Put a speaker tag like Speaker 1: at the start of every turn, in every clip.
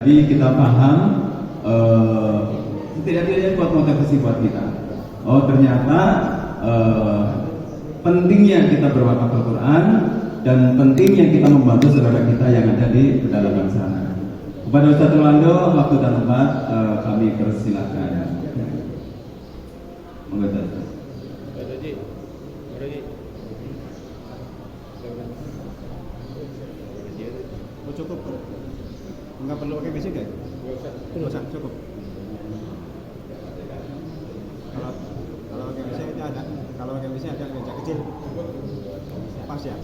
Speaker 1: Jadi kita paham setidaknya buat motivasi buat kita. Oh ternyata pentingnya kita berwakaf Al-Quran dan pentingnya kita membantu saudara kita yang ada di pedalaman sana. Kepada Ustaz Orlando, waktu dan tempat kami persilakan. Monggo Ustaz.
Speaker 2: Cukup. Enggak perlu pakai basic ya? Enggak usah, cukup. Kalau pakai basic itu ada. Kalau pakai basic ada meja kecil. Pas ya.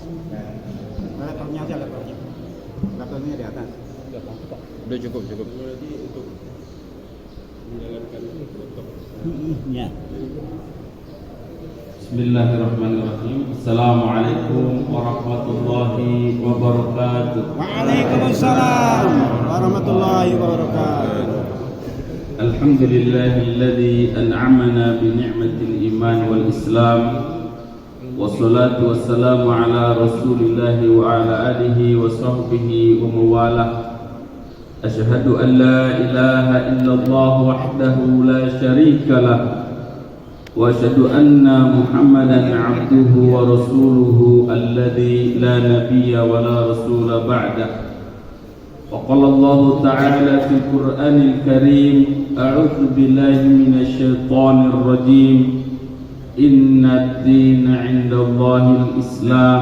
Speaker 2: Laptopnya aja laptopnya. Laptopnya di atas.
Speaker 3: Udah cukup.
Speaker 4: Berarti untuk menjalankan untuk
Speaker 2: Ya.
Speaker 1: Bismillahirrahmanirrahim. Assalamualaikum warahmatullahi wabarakatuh.
Speaker 2: Waalaikumsalam warahmatullahi wabarakatuh.
Speaker 1: Alhamdulillahilladzi an'amana bi ni'matil iman wal islam. Wassalatu wassalamu ala Rasulillah wa ala alihi wa sahbihi wa mawalah. Asyhadu an la ilaha illallah wahdahu la syarika lah. وأشهد أن محمدا عبده ورسوله الذي لا نبي ولا رسول بعده وقال الله تعالى في القرآن الكريم أعوذ بالله من الشيطان الرجيم إن الدين عند الله الإسلام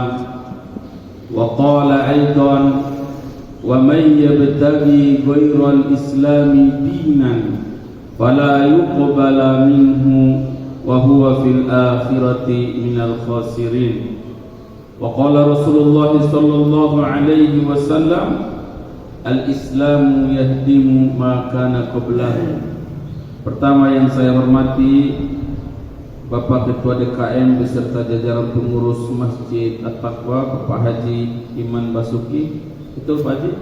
Speaker 1: وقال أيضا ومن يبتغي غير الإسلام دينا فلا يقبل منه وهو في الآخرة من الخاسرين وقال رسول الله صلى الله عليه وسلم الإسلام يهدم ما كان قبله. Pertama yang saya hormati Bapak Ketua DKM beserta jajaran pengurus Masjid At-Taqwa, Bapak Haji Iman Basuki. Betul Pak Haji?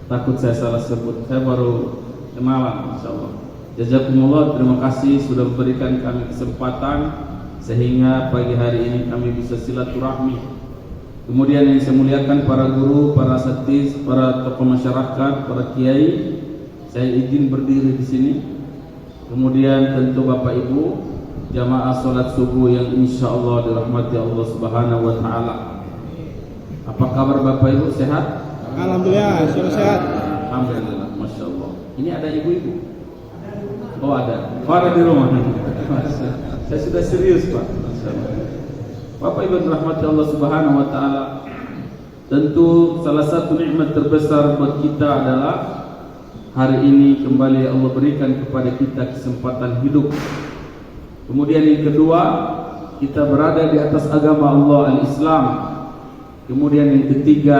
Speaker 1: Takut saya salah sebut, saya baru kenalan insyaallah. Jazakumullah, terima kasih sudah memberikan kami kesempatan sehingga pagi hari ini kami bisa silaturahmi. Kemudian yang saya muliakan para guru, para asatidz, para tokoh masyarakat, para kiai, saya izin berdiri di sini. Kemudian tentu Bapak Ibu, jamaah salat subuh yang insyaallah dirahmati Allah Subhanahu wa taala. Apa kabar Bapak Ibu, sehat?
Speaker 2: Alhamdulillah, sudah sehat.
Speaker 1: Alhamdulillah, Masya Allah. Ini ada ibu-ibu? Oh ada, para di rumah. Saya sudah serius Pak. Bapak Ibu rahmati Allah Subhanahu wa taala. Tentu salah satu nikmat terbesar buat kita adalah hari ini kembali Allah berikan kepada kita kesempatan hidup. Kemudian yang kedua, kita berada di atas agama Allah al-Islam. Kemudian yang ketiga,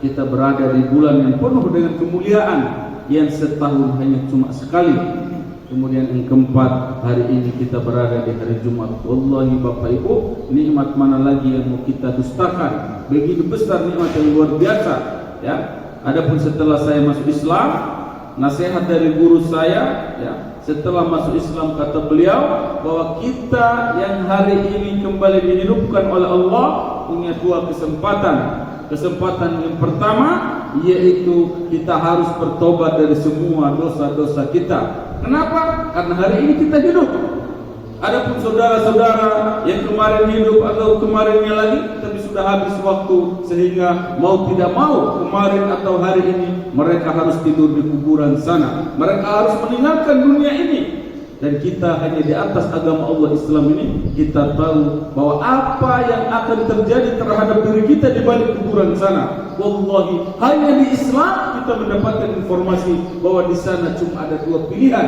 Speaker 1: kita berada di bulan yang penuh dengan kemuliaan yang setahun hanya cuma sekali. Kemudian yang keempat, hari ini kita berada di hari Jumat. Wallahi Bapak Ibu, nikmat mana lagi yang mau kita dustakan? Begitu besar nikmat yang luar biasa. Ya, adapun setelah saya masuk Islam, nasihat dari guru saya, ya, setelah masuk Islam kata beliau bahwa kita yang hari ini kembali dihidupkan oleh Allah punya dua kesempatan. Kesempatan yang pertama yaitu kita harus bertobat dari semua dosa-dosa kita. Kenapa? Karena hari ini kita hidup. Adapun saudara-saudara yang kemarin hidup atau kemarinnya lagi tapi sudah habis waktu, sehingga mau tidak mau kemarin atau hari ini mereka harus tidur di kuburan sana. Mereka harus meninggalkan dunia ini. Dan kita hanya di atas agama Allah Islam ini, kita tahu bahwa apa yang akan terjadi terhadap diri kita di balik kuburan sana. Wallahi, hanya di Islam kita mendapatkan informasi bahwa di sana cuma ada dua pilihan.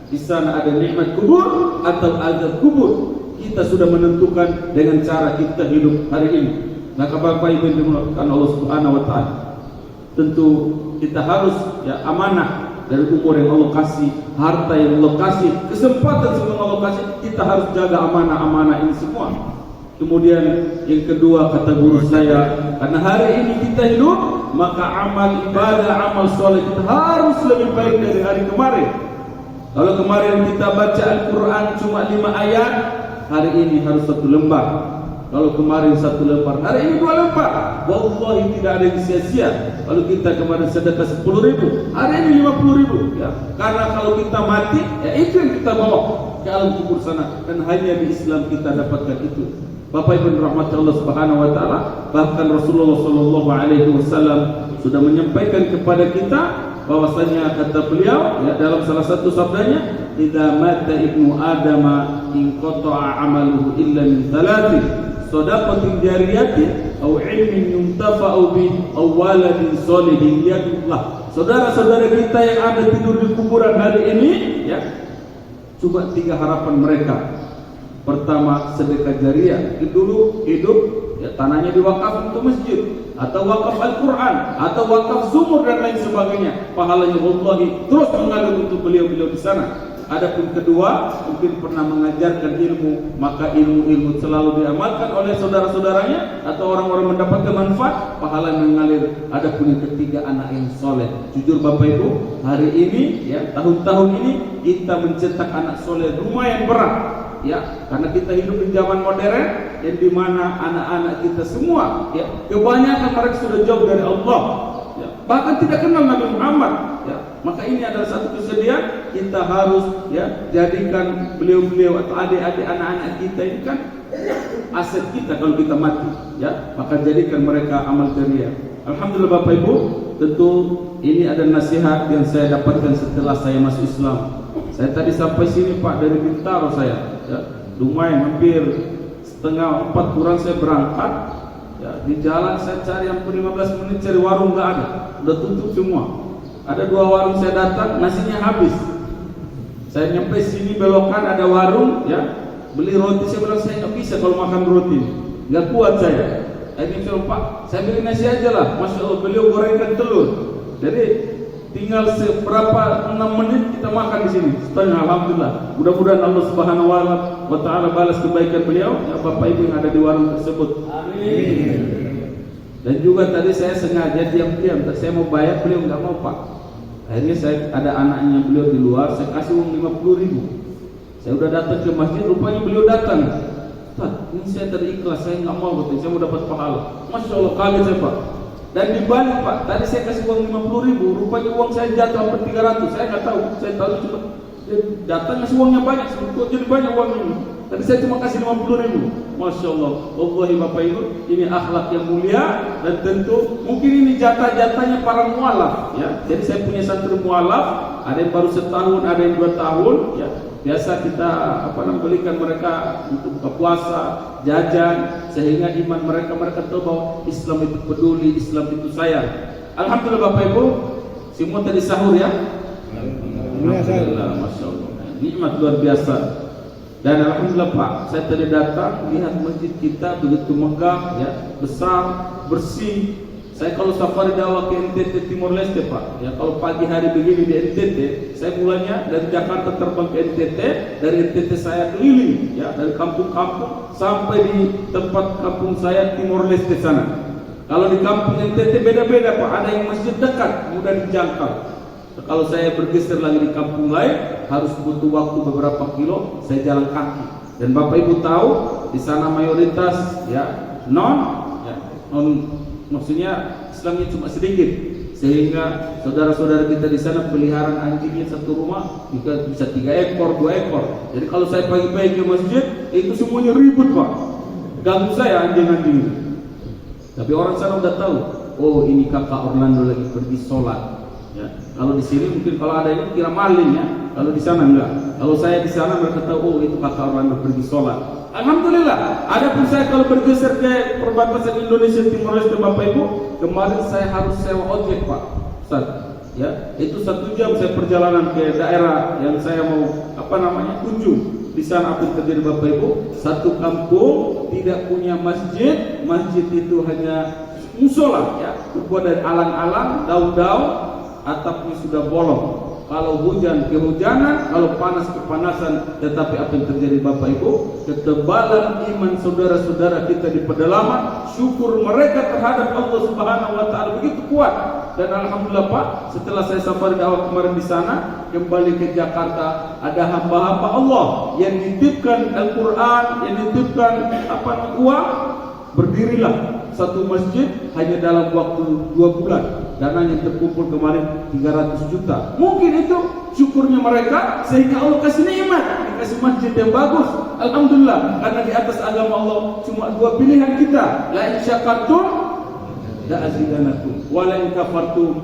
Speaker 1: Di sana ada nikmat kubur atau azab kubur. Kita sudah menentukan dengan cara kita hidup hari ini. Maka Bapak Ibu yang dimuliakan Allah Subhanahu wa taala, tentu kita harus amanah dari umur yang Allah kasih, harta yang Allah kasih, kesempatan yang Allah kasih, kita harus jaga amanah-amanah ini semua. Kemudian yang kedua kata guru saya, karena hari ini kita hidup, maka amal ibadah, amal soleh kita harus lebih baik dari hari kemarin. Kalau kemarin kita baca Al-Quran cuma 5 ayat, hari ini harus 1 lembar. Kalau kemarin 1 lembar, hari ini 2 lembar. Wallahi tidak ada yang sia-sia. Kalau kita kemarin sedekah 10.000, hari ini 50.000. Ya. Karena kalau kita mati, ya itu yang kita bawa ke alam kubur sana. Dan hanya di Islam kita dapatkan itu. Bapak Ibu rahmat Allah Subhanahu wa taala, bahkan Rasulullah sallallahu alaihi wasallam sudah menyampaikan kepada kita bahwasanya kata beliau ya, dalam salah satu sabdanya, idza mata ibnu adama inqata'a amaluhu illa min thalathin, shadaqatin jariyatin aw ilmin yuntafa'u bih aw waladin sholihin yadullah. Saudara-saudara kita yang ada tidur di kuburan hari ini ya, coba 3 harapan mereka. Pertama, sedekah jariah. Dulu hidup ya, tanahnya diwakaf untuk masjid atau wakaf Al-Quran atau wakaf sumur dan lain sebagainya. Pahalanya wallahi terus mengalir untuk beliau-beliau di sana. Adapun kedua, mungkin pernah mengajarkan ilmu, maka ilmu-ilmu selalu diamalkan oleh saudara-saudaranya atau orang-orang mendapatkan manfaat, pahala mengalir. Adapun yang ketiga, anak yang soleh. Jujur Bapak Ibu, hari ini ya, tahun-tahun ini kita mencetak anak soleh lumayan berat. Ya, karena kita hidup di zaman modern yang dimana anak-anak kita semua ya, kebanyakan mereka sudah jauh dari Allah ya, bahkan tidak kenal Nabi Muhammad ya. Maka ini adalah satu kesedihan, kita harus ya jadikan beliau-beliau atau adik-adik anak-anak kita ini kan aset kita kalau kita mati ya, maka jadikan mereka amal jariah. Alhamdulillah Bapak Ibu, tentu ini ada nasihat yang saya dapatkan setelah saya masuk Islam. Saya tadi sampai sini Pak dari Bintaro saya ya, lumayan hampir 3:30 kurang saya berangkat ya, di jalan saya cari hampir 15 menit cari warung nggak ada, udah tutup semua. Ada 2 warung saya datang, nasinya habis. Saya nyampe sini belokan ada warung ya, beli roti, saya bilang saya nggak bisa kalau makan roti, nggak kuat saya. Ini Pak, saya beli nasi aja lah. Masya Allah, beliau gorengkan telur. Jadi tinggal seberapa 6 menit kita makan di sini. Setengah, alhamdulillah. Mudah-mudahan Allah Subhanahu wa taala balas kebaikan beliau ya, Bapak Ibu yang ada di warung tersebut. Amin. Dan juga tadi saya sengaja diam-diam, saya mau bayar, beliau nggak mau Pak. Akhirnya saya ada anaknya beliau di luar, saya kasih uang 50.000. Saya udah datang ke masjid, rupanya beliau datang. Pak, ini saya tadi ikhlas, saya nggak mau betul, saya mau dapat pahala. Masya Allah, kaget saya Pak. Dan dibalik Pak, tadi saya kasih uang 50.000, rupanya uang saya jatuh hampir 300. Saya nggak tahu, saya tahu cuma dia datang ngasih uangnya banyak, kok jadi banyak uang ini. Tadi saya cuma kasih 50.000. Masya Allah, wallahi Bapak Ibu, ini akhlak yang mulia dan tentu mungkin ini jatah-jatahnya para mualaf ya. Jadi saya punya santri mualaf, ada yang baru setahun, ada yang 2 tahun ya. Biasa kita belikan mereka untuk buka puasa, jajan, sehingga iman mereka tahu bahwa Islam itu peduli, Islam itu sayang. Alhamdulillah Bapak Ibu, semua tadi sahur ya. Alhamdulillah, Masya Allah, nikmat luar biasa. Dan alhamdulillah Pak, saya tadi datang lihat masjid kita begitu megah ya, besar, bersih. Saya kalau safari dakwah ke NTT Timor Leste Pak ya, kalau pagi hari begini di NTT, saya mulanya dari Jakarta terbang ke NTT, dari NTT saya keliling ya, dari kampung-kampung sampai di tempat kampung saya Timor Leste sana. Kalau di kampung NTT beda-beda Pak, ada yang masjid dekat, mudah dijangkau. Kalau saya bergeser lagi di kampung lain, harus butuh waktu beberapa kilo, saya jalan kaki. Dan Bapak Ibu tahu, di sana mayoritas ya maksudnya Islamnya cuma sedikit, sehingga saudara-saudara kita di sana peliharaan anjingnya satu rumah bisa 3 ekor, 2 ekor. Jadi kalau saya pagi-pagi ke masjid, itu semuanya ribut Pak, ganggu saya anjing-anjing. Tapi orang sana udah tahu, oh ini kakak Orlando lagi pergi sholat. Ya, kalau di sini mungkin kalau ada ini kira maling ya, kalau di sana enggak. Kalau saya di sana mereka tahu, oh itu kakak Orlando pergi sholat. Alhamdulillah. Adapun saya kalau bergeser ke perbatasan Indonesia Timor Leste Bapak Ibu, kemarin saya harus sewa ojek Pak Ustaz. Ya, itu 1 jam saya perjalanan ke daerah yang saya mau kunjung. Di sana apa yang terjadi Bapak Ibu? Satu kampung tidak punya masjid, masjid itu hanya musola ya, terbuat dari alang-alang, daun-daun, atapnya sudah bolong. Kalau hujan kehujanan, kalau panas kepanasan. Tetapi apa yang terjadi Bapak Ibu? Ketebalan iman saudara-saudara kita di pedalaman, syukur mereka terhadap Allah Subhanahu wa taala begitu kuat. Dan alhamdulillah Pak, setelah saya safari dakwah kemarin di sana, kembali ke Jakarta, ada hamba-hamba Allah yang nitipkan Al-Qur'an, yang nitipkan uang berdirilah satu masjid hanya dalam waktu 2 bulan. Dana yang terkumpul kemarin 300 juta. Mungkin itu syukurnya mereka sehingga Allah kasih nikmat, dikasih masjid yang bagus. Alhamdulillah, karena di atas agama Allah cuma 2 pilihan kita. La in syakartum la azidanakum wa la in kafartum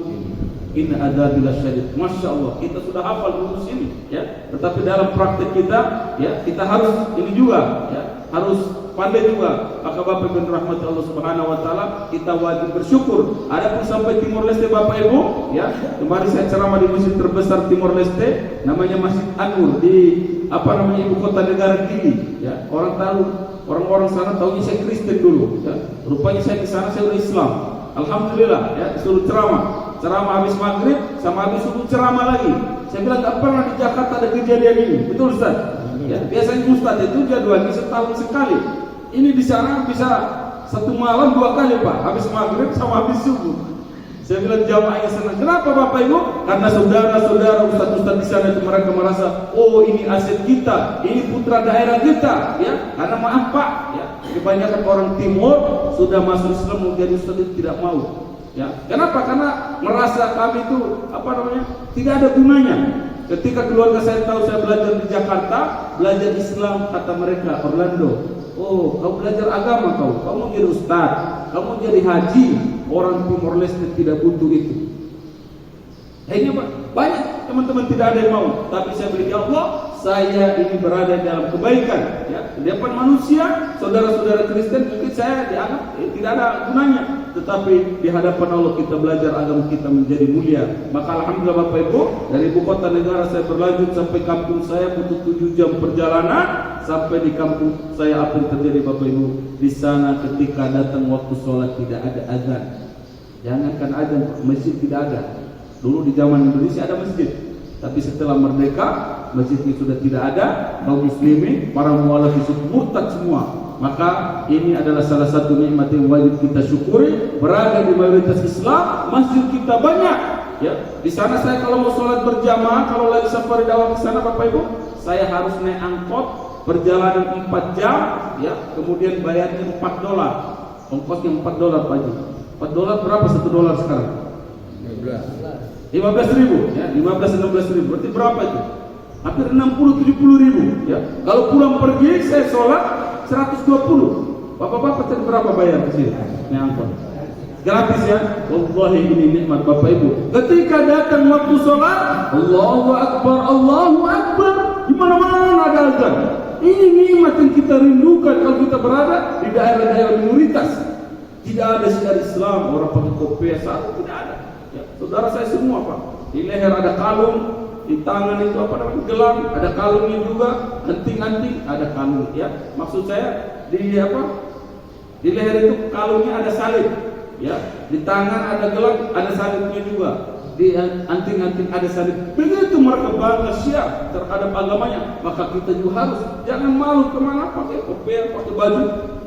Speaker 1: inna adzabi lasyadid. Masya Allah, kita sudah hafal rumus ini, ya. Tetapi dalam praktek kita, ya, kita harus ini juga, ya, harus pandai juga. Maka Bapak Ibu rahmati Allah Subhanahu wa taala, kita wajib bersyukur. Adapun sampai Timor Leste Bapak Ibu, ya, kemarin saya ceramah di masjid terbesar Timor Leste, namanya Masjid An-Nur di ibu kota negara Gili, ya. Orang sana tahunya saya Kristen dulu, ya. Rupanya saya di sana saya udah Islam. Alhamdulillah, ya, disuruh ceramah habis maghrib sama habis subuh ceramah lagi. Saya bilang tak pernah di Jakarta ada kejadian ini. Betul Ustaz? Ya, biasanya Ustaz itu jadwalnya setahun sekali. Ini di sana bisa 1 malam 2 kali Pak, habis maghrib sama habis subuh. Saya bilang jamaahnya senang. Kenapa Bapak Ibu? Karena saudara-saudara ustaz-ustaz di sana itu mereka merasa, oh ini aset kita, ini putra daerah kita, ya. Karena maaf Pak, ya, kebanyakan orang Timur sudah masuk Islam mau jadi ustaz itu tidak mau. Ya, kenapa? Karena merasa kami itu tidak ada gunanya. Ketika keluarga saya tahu saya belajar di Jakarta, belajar Islam, kata mereka, Orlando, oh kau belajar agama kamu jadi ustaz, kamu jadi haji. Orang Timor Leste tidak butuh itu. Akhirnya banyak teman-teman tidak ada yang mau. Tapi saya bilang, ya Allah, saya ini berada dalam kebaikan, ya. Di depan manusia, saudara-saudara Kristen mungkin saya dianggap tidak ada gunanya. Tetapi di hadapan Allah kita belajar agama kita menjadi mulia. Maka alhamdulillah Bapak Ibu, dari ibu kota negara saya berlanjut sampai kampung saya butuh 7 jam perjalanan. Sampai di kampung saya apa yang terjadi Bapak Ibu? Di sana ketika datang waktu sholat tidak ada azan. Jangankan azan, masjid tidak ada. Dulu di zaman Indonesia ada masjid, tapi setelah merdeka masjidnya sudah tidak ada. Kaum muslimin, para mualaf itu murtad semua. Maka ini adalah salah satu nikmat yang wajib kita syukuri. Berada di mayoritas Islam, masjid kita banyak. Ya, di sana saya kalau mau sholat berjamaah, kalau lagi safari dakwah ke sana Bapak Ibu, saya harus naik angkot perjalanan 4 jam, ya, kemudian bayarnya $4. Ongkosnya $4 Pak Haji. $4 berapa $1 sekarang? 15.000, ya, 15-16.000. Berarti berapa itu? Hampir 60-70 ribu, ya. Kalau pulang pergi saya sholat 120. Bapak-bapak tadi berapa bayar di sini? Ini angkot. Gratis ya. Wallahi ini nikmat Bapak Ibu. Ketika datang waktu sholat, Allahu Akbar, Allahu Akbar. Di mana-mana ada azan. Ini nikmat yang kita rindukan kalau kita berada di daerah-daerah minoritas. Tidak ada syiar Islam, orang pakai kopiah satu, tidak ada. Ya, saudara saya semua Pak. Di leher ada kalung, di tangan itu gelang, ada kalungnya juga, anting-anting ada kalung. Ya, maksud saya di leher itu kalungnya ada salib. Ya, di tangan ada gelang, ada salibnya juga. Di anting-anting ada salib. Begitu mereka bangga syiar terhadap agamanya, maka kita juga harus jangan malu kemana pakai kopiah, pakai baju,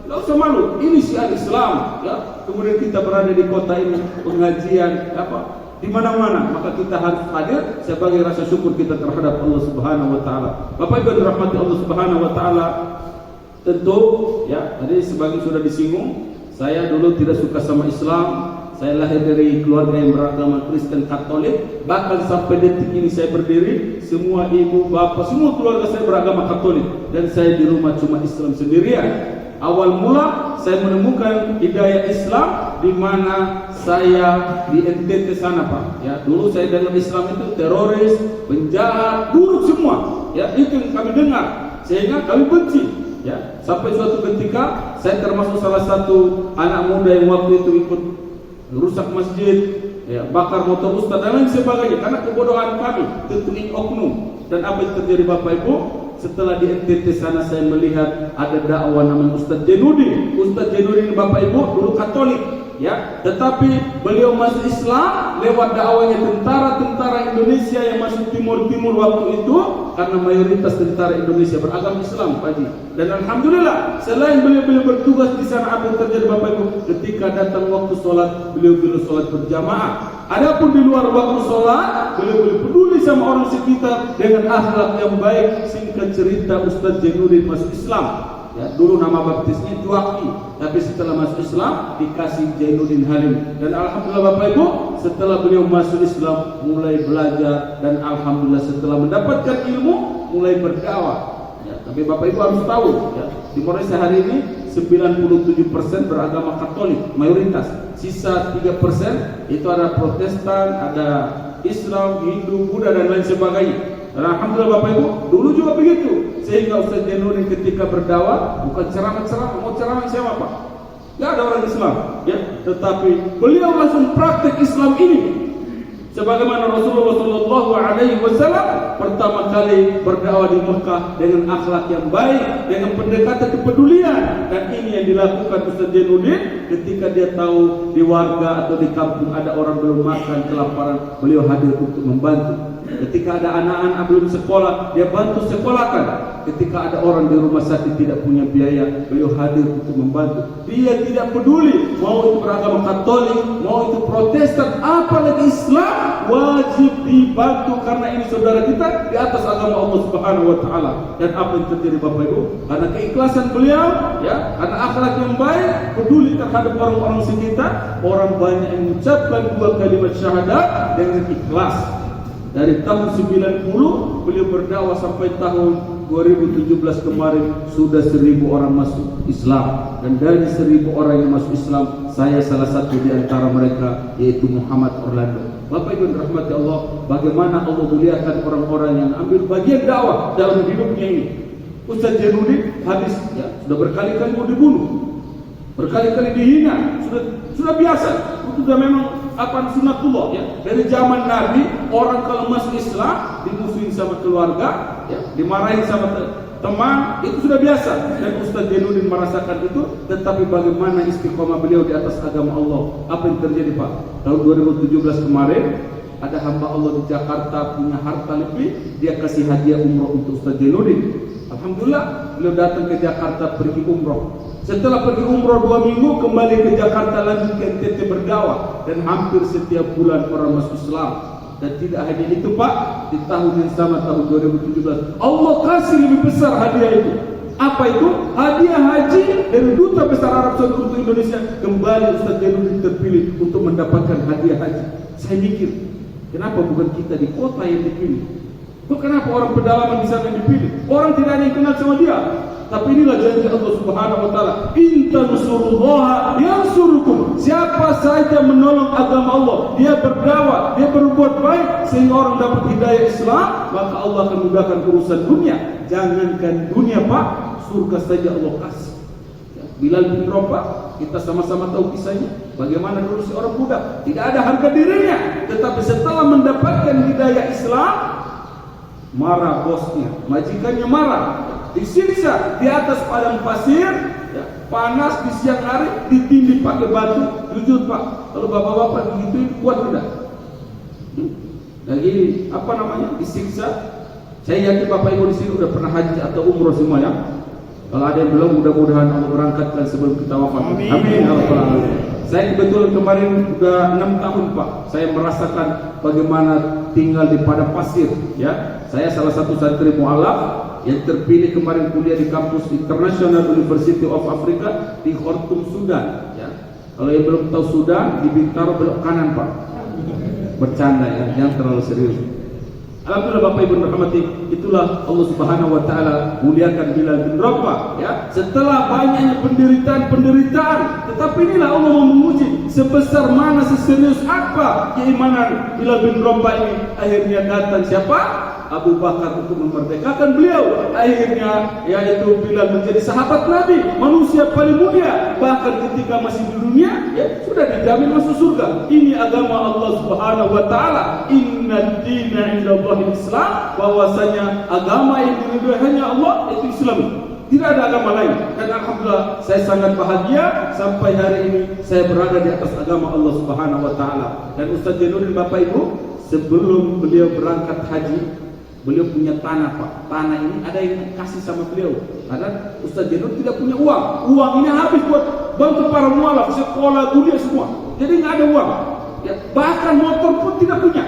Speaker 1: tidak usah malu. Ini syiar Islam, ya. Kemudian kita berada di kota ini pengajian di mana-mana, maka kita harus hadir sebagai rasa syukur kita terhadap Allah Subhanahu wa taala. Bapak Ibu dirahmati Allah Subhanahu wa taala, tentu ya tadi sebagian sudah disinggung, saya dulu tidak suka sama Islam. Saya lahir dari keluarga yang beragama Kristen Katolik. Bahkan sampai detik ini saya berdiri, semua ibu, bapak, semua keluarga saya beragama Katolik. Dan saya di rumah cuma Islam sendirian. Awal mula saya menemukan hidayah Islam di mana saya di NTT sana Pak. Ya, dulu saya dengar Islam itu teroris, penjahat, buruk semua. Ya, itu yang kami dengar. Sehingga kami benci. Ya, sampai suatu ketika saya termasuk salah satu anak muda yang waktu itu ikut rusak masjid, ya, bakar motor ustaz dan lain sebagainya karena kebodohan kami. Tentu ini oknum. Dan apa yang terjadi Bapak Ibu? Setelah di NTT sana saya melihat ada dakwah namanya Ustaz Jenudin. Ustaz Jenudin Bapak Ibu dulu Katolik, ya, tetapi beliau masuk Islam lewat dakwahnya tentara-tentara Indonesia yang masuk timur waktu itu, karena mayoritas tentara Indonesia beragama Islam, Pak Haji. Dan alhamdulillah, selain beliau bertugas di sana, apa yang terjadi Bapak Ibu? Ketika datang waktu sholat, beliau sholat berjamaah. Adapun di luar waktu sholat, beliau peduli sama orang sekitar dengan akhlak yang baik. Singkat cerita, Ustaz Jenudin masuk Islam. Ya, dulu nama baptisnya Juwaki, tapi setelah masuk Islam dikasih Jainuddin Halim. Dan alhamdulillah Bapak Ibu, setelah beliau masuk Islam mulai belajar, dan alhamdulillah setelah mendapatkan ilmu mulai berdakwah. Ya, tapi Bapak Ibu harus tahu, ya, di Malaysia hari ini 97% beragama Katolik mayoritas. Sisa 3% itu ada Protestan, ada Islam, Hindu, Buddha dan lain sebagainya. Dan alhamdulillah Bapak Ibu, dulu juga begitu. Sehingga Ustaz Jainuddin ketika berdakwah bukan ceramah-ceramah, mau ceramah siapa Pak? Gak ada orang Islam, ya. Tetapi beliau langsung praktek Islam ini. Sebagaimana Rasulullah SAW pertama kali berdakwah di Mekah dengan akhlak yang baik, dengan pendekatan kepedulian, dan ini yang dilakukan Ustaz Jainuddin ketika dia tahu di warga atau di kampung ada orang belum makan, kelaparan, beliau hadir untuk membantu. Ketika ada anak-anak belum sekolah, dia bantu sekolahkan. Ketika ada orang di rumah sakit tidak punya biaya, beliau hadir untuk membantu. Dia tidak peduli mau itu beragama Katolik, mau itu Protestan, apalagi Islam, wajib dibantu karena ini saudara kita di atas agama Allah Subhanahu wa taala. Dan apa yang terjadi Bapak Ibu? Karena keikhlasan beliau, ya, karena akhlak yang baik, peduli terhadap orang-orang sekitar, orang banyak yang mengucapkan 2 kalimat syahadat dengan ikhlas. Dari tahun 90 beliau berdakwah sampai tahun 2017 kemarin sudah 1000 orang masuk Islam. Dan dari 1000 orang yang masuk Islam, saya salah satu di antara mereka, yaitu Muhammad Orlando. Bapak Ibu rahmati Allah, bagaimana Allah muliakan orang-orang yang ambil bagian dakwah dalam hidupnya ini. Ustaz Jainuddin habis, ya, sudah berkali-kali mau dibunuh, berkali-kali dihina, sudah biasa. Itu sudah memang apa sunatullah, ya. Dari zaman Nabi, orang kalau masuk Islam dimusuhin sama keluarga, ya, dimarahin sama teman, itu sudah biasa. Dan Ustaz Jainuddin merasakan itu. Tetapi bagaimana istiqomah beliau di atas agama Allah? Apa yang terjadi Pak? Tahun 2017 kemarin ada hamba Allah di Jakarta punya harta lebih, dia kasih hadiah umroh untuk Ustaz Jainuddin. Alhamdulillah beliau datang ke Jakarta pergi umroh. Setelah pergi umroh 2 minggu kembali ke Jakarta lanjut ke NTT berdakwah, dan hampir setiap bulan orang masuk Islam. Dan tidak hanya itu Pak, di tahun yang sama tahun 2017 Allah kasih lebih besar hadiah itu. Apa itu? Hadiah haji dari Duta Besar Arab Saudi untuk Indonesia. Kembali Ustaz Jainuddin terpilih untuk mendapatkan hadiah haji. Saya mikir, kenapa bukan kita di kota yang dipilih? Kenapa orang pedalaman di sana yang dipilih? Orang tidak ada yang kenal sama dia. Tapi inilah janji Allah Subhanahu wa taala, "In tansurullaha yansurukum." Siapa saja menolong agama Allah, dia berdakwah, dia berbuat baik sehingga orang dapat hidayah Islam, maka Allah akan mudahkan urusan dunia. Jangankan dunia Pak, surga saja Allah kasih. Bilal bin Rabah, kita sama-sama tahu kisahnya. Bagaimana dulu seorang budak, tidak ada harga dirinya, tetapi setelah mendapatkan hidayah Islam, marah bosnya, majikannya marah, disiksa di atas padang pasir, ya, panas di siang hari, ditindih pakai batu. Jujur Pak, kalau bapak-bapak begitu kuat tidak? Lagi apa namanya? Disiksa. Saya yakin Bapak Ibu di sini udah pernah haji atau umroh semua ya. Kalau ada yang belum, mudah-mudahan Allah berangkatkan sebelum kita wafat. Amin. Amin. Saya kebetulan kemarin sudah 6 tahun Pak. Saya merasakan bagaimana tinggal di padang pasir. Ya, saya salah satu santri mualaf yang terpilih kemarin kuliah di kampus International University of Africa di Khartoum, Sudan. Ya. Kalau yang belum tahu Sudan, di Bintaro belok kanan Pak. Bercanda ya, jangan terlalu serius. Alhamdulillah Bapak Ibu rahmati, itulah Allah Subhanahu wa taala muliakan Bilal bin Rabah, ya. Setelah banyaknya penderitaan, tetapi inilah Allah mau menguji sebesar mana, seserius apa keimanan Bilal bin Rabah ini. Akhirnya datang siapa? Abu Bakar untuk memerdekakan beliau. Akhirnya yaitu Bilal menjadi sahabat Nabi, manusia paling mulia. Bahkan ketika masih di dunia, ya, sudah dijamin masuk surga. Ini agama Allah Subhanahu wa taala. Inna dina indallahi Islam, bahwasanya agama yang diridhoi hanya Allah itu Islam. Tidak ada agama lain. Dan alhamdulillah saya sangat bahagia sampai hari ini saya berada di atas agama Allah Subhanahu wa taala. Dan Ustaz Jainuddin Bapak Ibu, sebelum beliau berangkat haji, beliau punya tanah Pak. Tanah ini ada yang kasih sama beliau. Karena Ustaz Jainuddin tidak punya uang. Uang ini habis buat bantu para mualaf, sekolah, kuliah semua. Jadi nggak ada uang. Ya, bahkan motor pun tidak punya.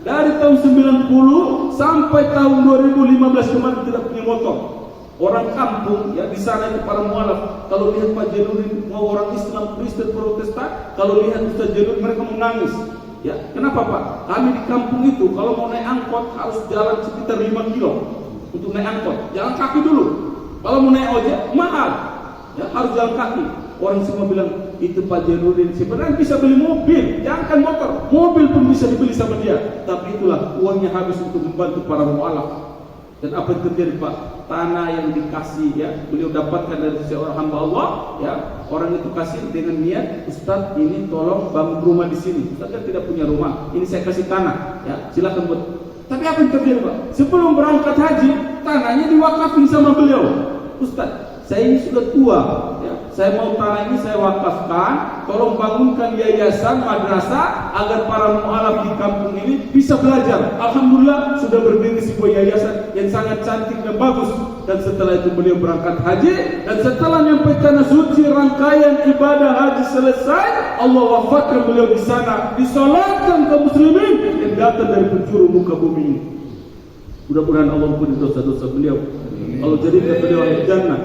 Speaker 1: Dari tahun 90 sampai tahun 2015 kemarin tidak punya motor. Orang kampung ya di sana itu para mualaf, kalau lihat Pak Jainuddin, mau orang Islam, Kristen, Protestan, kalau lihat Ustaz Jainuddin mereka menangis. Ya, kenapa Pak? Kami di kampung itu kalau mau naik angkot harus jalan sekitar 5 kilo untuk naik angkot. Jalan kaki dulu. Kalau mau naik ojek mahal. Ya, harus jalan kaki. Orang semua bilang itu Pak Jainuddin sebenarnya bisa beli mobil, jangan motor. Mobil pun bisa dibeli sama dia. Tapi itulah uangnya habis untuk membantu para mualaf. Dan apa yang terjadi Pak? Tanah yang dikasih ya, beliau dapatkan dari seorang hamba Allah ya. Orang itu kasih dengan niat, Ustaz ini tolong bangun rumah di sini. Ustaz kan tidak punya rumah, ini saya kasih tanah ya, silakan buat. Tapi apa yang terjadi Pak? Sebelum berangkat haji, tanahnya diwakafin sama beliau. Ustaz, saya ini sudah tua ya. Saya mau tanah ini saya wakafkan, tolong bangunkan yayasan madrasah agar para mualaf di kampung ini bisa belajar. Alhamdulillah sudah berdiri sebuah yayasan yang sangat cantik dan bagus. Dan setelah itu beliau berangkat haji, dan setelah nyampe tanah suci rangkaian ibadah haji selesai, Allah wafatkan beliau di sana, disolatkan kaum muslimin yang datang dari penjuru muka bumi ini. Mudah-mudahan Allah ampuni dosa-dosa beliau. Allah jadikan beliau ahli jannah.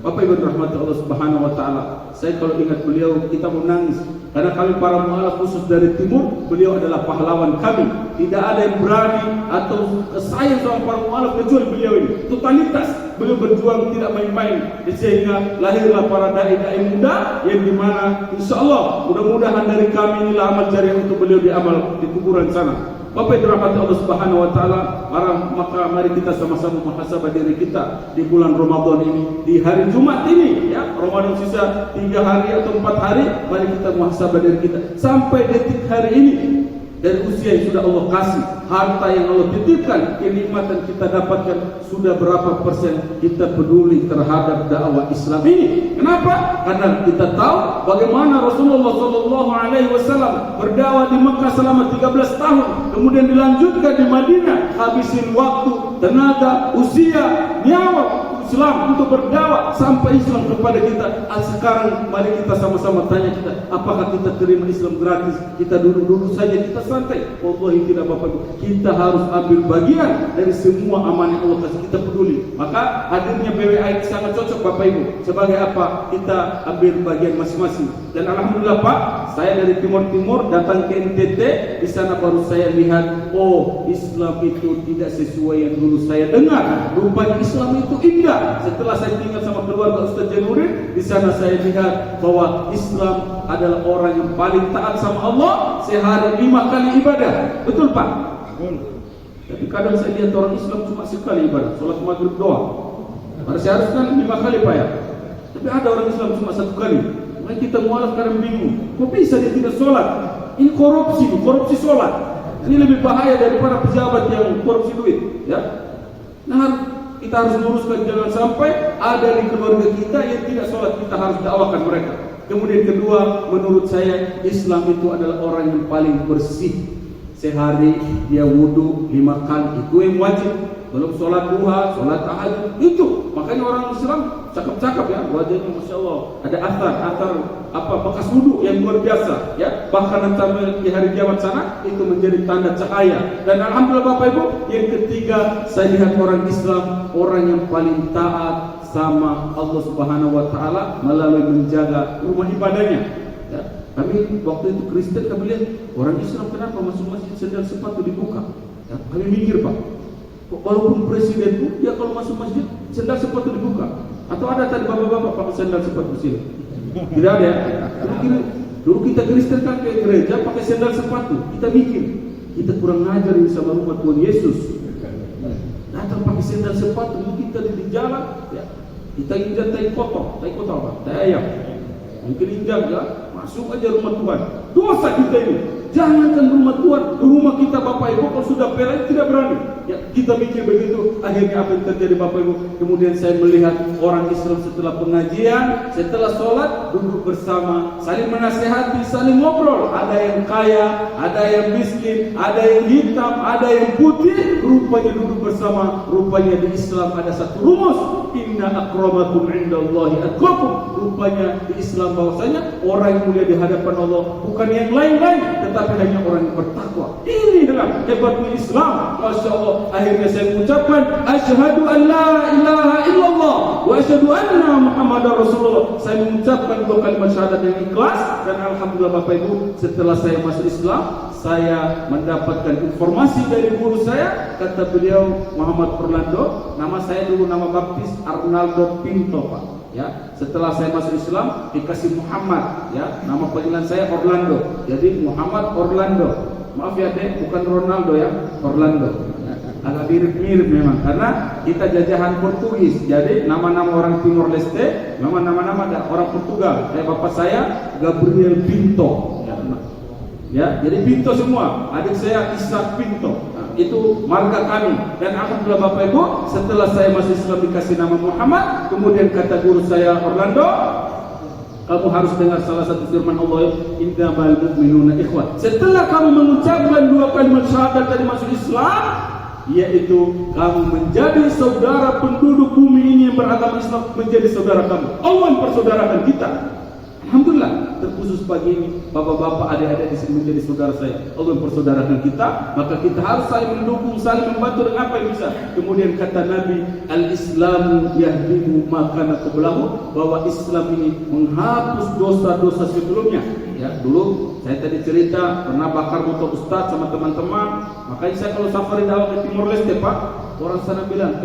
Speaker 1: Bapak Ibu rahmati Allah Subhanahu wa taala. Saya kalau ingat beliau kita menangis karena kami para mualaf khusus dari timur, beliau adalah pahlawan kami. Tidak ada yang berani atau sayang sama para mualaf kecuali beliau ini. Totalitas beliau berjuang tidak main-main. Sehingga lahirlah para dai-dai muda yang dimana insyaallah mudah-mudahan dari kami inilah amal jariah untuk beliau diamal di kuburan sana. Bapak yang dirahmati Allah Subhanahu wa taala, maka mari kita sama-sama muhasabah diri kita di bulan Ramadan ini, di hari Jumat ini ya. Ramadan sisa 3 hari atau 4 hari, mari kita muhasabah diri kita sampai detik hari ini. Dan usia yang sudah Allah kasih, harta yang Allah titipkan, kenikmatan kita dapatkan, sudah berapa persen kita peduli terhadap dakwah Islam ini? Kenapa? Karena kita tahu bagaimana Rasulullah SAW berdakwah di Mekah selama 13 tahun, kemudian dilanjutkan di Madinah, habisin waktu, tenaga, usia, nyawa Islam untuk berdakwah sampai Islam kepada kita. Sekarang mari kita sama-sama tanya kita, apakah kita terima Islam gratis? Kita duduk-duduk saja, kita santai? Wallahi tidak Bapak Ibu. Kita harus ambil bagian dari semua amanah Allah kasih, kita peduli. Maka hadirnya BWI sangat cocok Bapak Ibu. Sebagai apa? Kita ambil bagian masing-masing. Dan alhamdulillah Pak, saya dari Timur-Timur datang ke NTT, di sana baru saya lihat, oh Islam itu tidak sesuai yang dulu saya dengar. Rupanya Islam itu indah. Setelah saya tinggal sama keluarga Ustaz Jainuddin, di sana saya lihat bahwa Islam adalah orang yang paling taat sama Allah, sehari 5 kali ibadah. Betul Pak? Betul. Tapi kadang saya lihat orang Islam cuma sekali ibadah, sholat maghrib doang. Harus seharusnya 5 kali Pak ya. Tapi ada orang Islam cuma 1 kali. Makanya kita mualaf kadang bingung, kok bisa dia tidak sholat? Ini korupsi sholat. Ini lebih bahaya daripada pejabat yang korupsi duit ya. Nah, kita harus luruskan, jangan sampai ada di keluarga kita yang tidak sholat, kita harus dakwakan mereka. Kemudian kedua, menurut saya Islam itu adalah orang yang paling bersih. Sehari dia wudu 5 kali, itu yang wajib. Belum sholat duha, sholat tahajud, itu. Makanya orang Islam cakep-cakep ya, wajahnya Masya Allah. Ada atar bekas wudu yang luar biasa ya. Bahkan sampai di hari kiamat sana itu menjadi tanda cahaya. Dan alhamdulillah Bapak Ibu, yang ketiga saya lihat orang Islam, orang yang paling taat sama Allah Subhanahu wa taala melalui menjaga rumah ibadahnya ya. Kami waktu itu Kristen, kami lihat orang Islam kenapa masuk masjid sendal sepatu dibuka ya. Kami mikir Pak, walaupun presiden pun dia kalau masuk masjid sendal sepatu dibuka. Atau ada tadi bapak-bapak pakai sendal sepatu sini? Tidak ada ya. Dulu kita Kristen kan ke gereja pakai sendal sepatu. Kita mikir kita kurang ngajar ini sama umat Tuhan Yesus. Datang pakai sendal sepatu, kita di jalan ya. Kita injak tai kotor apa? Tai ayam. Mungkin injak ya, masuk aja rumah Tuhan. Dosa kita ini. Jangankan rumah Tuhan, rumah kita Bapak Ibu kalau sudah perai tidak berani. Ya, kita mikir begitu. Akhirnya apa yang terjadi Bapak Ibu? Kemudian saya melihat orang Islam setelah pengajian, setelah sholat duduk bersama, saling menasehati, saling ngobrol. Ada yang kaya, ada yang miskin, ada yang hitam, ada yang putih. Rupanya duduk bersama. Rupanya di Islam ada satu rumus. Inna akramakum indallahi atqakum. Rupanya di Islam bahwasanya orang yang mulia di hadapan Allah bukan yang lain-lain, tetapi hanya orang yang bertakwa. Inilah hebatnya Islam. Masya Allah. Akhirnya saya mengucapkan asyhadu an la ilaha illallah wa asyhadu anna Muhammadar Rasulullah. Saya mengucapkan dua kalimat syahadat yang ikhlas, dan alhamdulillah Bapak Ibu, setelah saya masuk Islam, saya mendapatkan informasi dari guru saya. Kata beliau, Muhammad Orlando, nama saya dulu nama baptis Arnaldo Pinto, Pak. Ya, setelah saya masuk Islam dikasih Muhammad, ya, nama panggilan saya Orlando. Jadi Muhammad Orlando. Maaf ya Dek, bukan Ronaldo ya, Orlando. Agak mirip-mirip memang, karena kita jajahan Portugis. Jadi nama-nama orang Timor Leste memang nama-nama orang Portugal. Kayak bapak saya Gabriel Pinto. Ya, jadi Pinto semua. Adik saya Ishak Pinto. Nah, itu marga kami. Dan alhamdulillah Bapak Ibu, setelah saya masuk Islam dikasih nama Muhammad, kemudian kata guru saya Orlando, kamu harus dengar salah satu firman Allah, innamal mu'minuna ikhwah. Setelah kamu mengucapkan dua kalimat syahadat dari masuk Islam, yaitu kamu menjadi saudara penduduk bumi ini yang beragama Islam, menjadi saudara kamu. Allah mempersaudarakan kita. Alhamdulillah, terkhusus pagi ini bapak-bapak, adik-adik di sini menjadi saudara saya. Allah mempersaudarakan kita, maka kita harus saling mendukung, saling membantu dengan apa yang bisa. Kemudian kata Nabi, al-Islamu yahdimu ma kana qablahu, bahwa Islam ini menghapus dosa-dosa sebelumnya. Ya, dulu saya tadi cerita pernah bakar motor Ustaz sama teman-teman. Makanya saya kalau safari dakwah ke Timor Leste, Pak, orang sana bilang,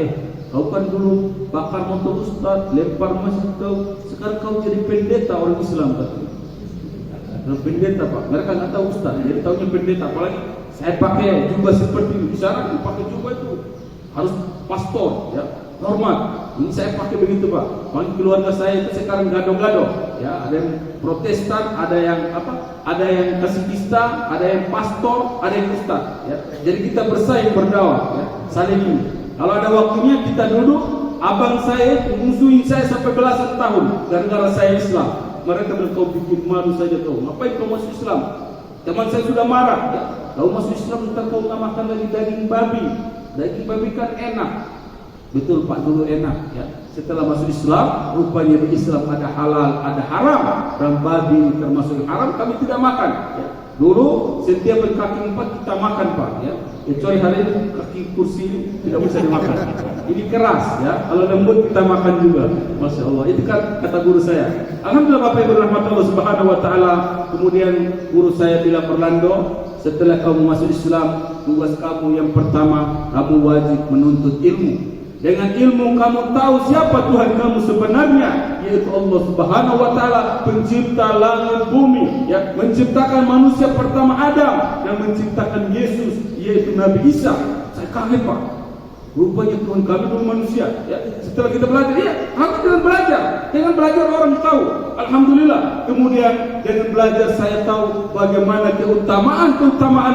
Speaker 1: kau kan dulu bakar motor Ustaz, lempar masjid kau, sekarang kau jadi pendeta orang Islam, katanya. Pendeta, Pak, mereka nggak tahu Ustaz, jadi tahunya pendeta. Apalagi saya pakai jubah seperti itu. Di sana pakai jubah itu harus pastor, ya, hormat. Ini saya pakai begitu, Pak. Paling keluarga saya itu sekarang gado-gado, ya, ada yang Protestan, ada yang apa? Ada yang kasikista, ada yang pastor, ada yang ustaz, ya. Jadi kita bersaing berdakwah, ya, saling ini. Kalau ada waktunya kita duduk, abang saya musuhin saya sampai belasan tahun gara-gara saya Islam. Mereka bilang, kau bikin malu saja kau. Ngapain kau masuk Islam? Teman saya sudah marah, ya. Kau masuk Islam, ntar kau makan lagi daging babi. Daging babi kan enak. Betul Pak, dulu enak, ya. Setelah masuk Islam, rupanya di Islam ada halal, ada haram. Dan babi termasuk haram, kami tidak makan, ya. Dulu setiap kaki empat kita makan, Pak, ya. Kecuali hari ini kaki kursi ini tidak bisa dimakan. Ini keras, ya. Kalau lembut kita makan juga. Masya Allah. Itu kan kata guru saya. Alhamdulillah Bapak Ibu rahmatullah subhanahu wa ta'ala. Kemudian guru saya bilang, Orlando, setelah kamu masuk Islam, tugas kamu yang pertama, kamu wajib menuntut ilmu. Dengan ilmu kamu tahu siapa Tuhan kamu sebenarnya, yaitu Allah Subhanahu wa taala, pencipta langit bumi, ya, menciptakan manusia pertama Adam dan menciptakan Yesus, yaitu Nabi Isa. Saya kaget, Pak. Rupanya Tuhan kami dulu manusia, ya. Setelah kita belajar, ya, harus dengan belajar orang tahu. Alhamdulillah. Kemudian dengan belajar saya tahu bagaimana keutamaan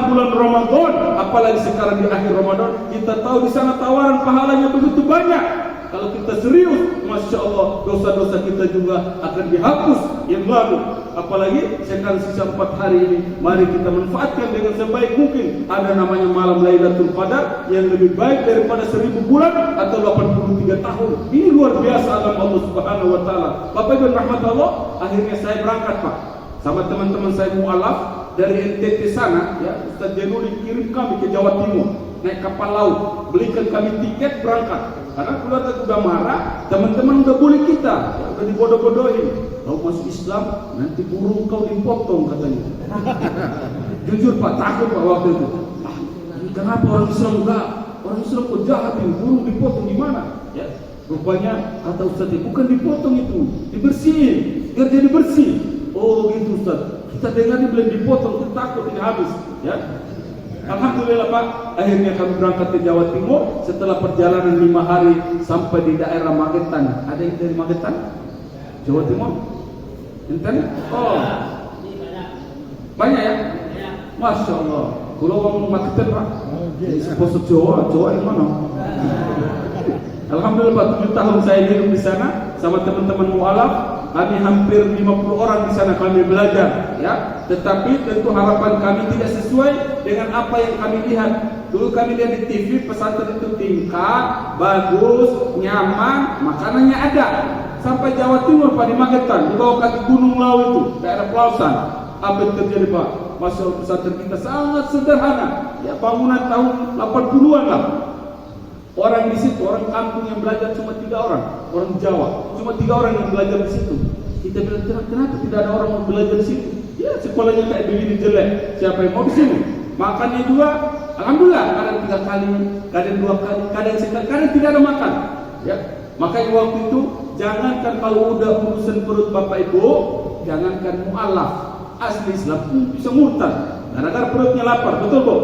Speaker 1: bulan Ramadan. Apalagi sekarang di akhir Ramadan, kita tahu di sana tawaran pahalanya begitu banyak. Kalau kita serius, Masya Allah, dosa-dosa kita juga akan dihapus yang lalu. Apalagi sekarang sisa 4 hari ini, mari kita manfaatkan dengan sebaik mungkin. Ada namanya malam Lailatul Qadar yang lebih baik daripada 1000 bulan atau 83 tahun. Ini luar biasa alam Allah Subhanahu wa taala. Bapak Ibu rahmatullah, akhirnya saya berangkat, Pak, sama teman-teman saya mualaf dari NTT sana, ya. Ustaz Januri kirim kami ke Jawa Timur naik kapal laut, belikan kami tiket berangkat. Karena keluarga sudah marah, teman-teman udah bully kita, ya, udah dibodoh-bodohin. Kau masuk Islam, nanti burung kau dipotong, katanya. Jujur Pak, takut Pak waktu itu. Kenapa orang Islam enggak? Orang Islam kok jahat, burung dipotong gimana? Ya, rupanya kata Ustaz, bukan dipotong itu, dibersihin, biar jadi bersih. Oh gitu Ustaz. Kita dengar dia bilang dipotong, kita takut ini habis, ya. Alhamdulillah Pak, akhirnya kami berangkat ke Jawa Timur. Setelah perjalanan 5 hari sampai di daerah Magetan. Ada yang dari Magetan? Jawa Timur? Enten? Oh, banyak ya? Masya Allah. Kalau ngomong Magetan Pak, seposok Jawa yang mana? Alhamdulillah Pak, 7 tahun saya hidup di sana sama teman-teman mualaf. Kami hampir 50 orang di sana kami belajar, ya. Tetapi tentu harapan kami tidak sesuai dengan apa yang kami lihat. Dulu kami lihat di TV pesantren itu tingkat, bagus, nyaman, makanannya ada. Sampai Jawa Timur Pak, di Magetan, di bawah kaki Gunung Lawu itu, daerah Pelausan. Apa yang terjadi Pak? Masya Allah, pesantren kita sangat sederhana, ya, bangunan tahun 80-an lah. Orang di situ, orang kampung yang belajar cuma 3 orang, orang Jawa, cuma 3 orang yang belajar di situ. Kita bilang, kenapa tidak ada orang yang belajar di sini? Ya sekolahnya kayak begini jelek, siapa yang mau di sini? Makannya juga, alhamdulillah, kadang 3 kali, kadang 2 kali, kadang sekali, kadang tidak ada makan. Ya, makanya waktu itu jangankan kalau udah urusan perut bapak ibu, jangankan mu'alaf, asli Islam pun bisa murtad, gara-gara perutnya lapar, betul bu?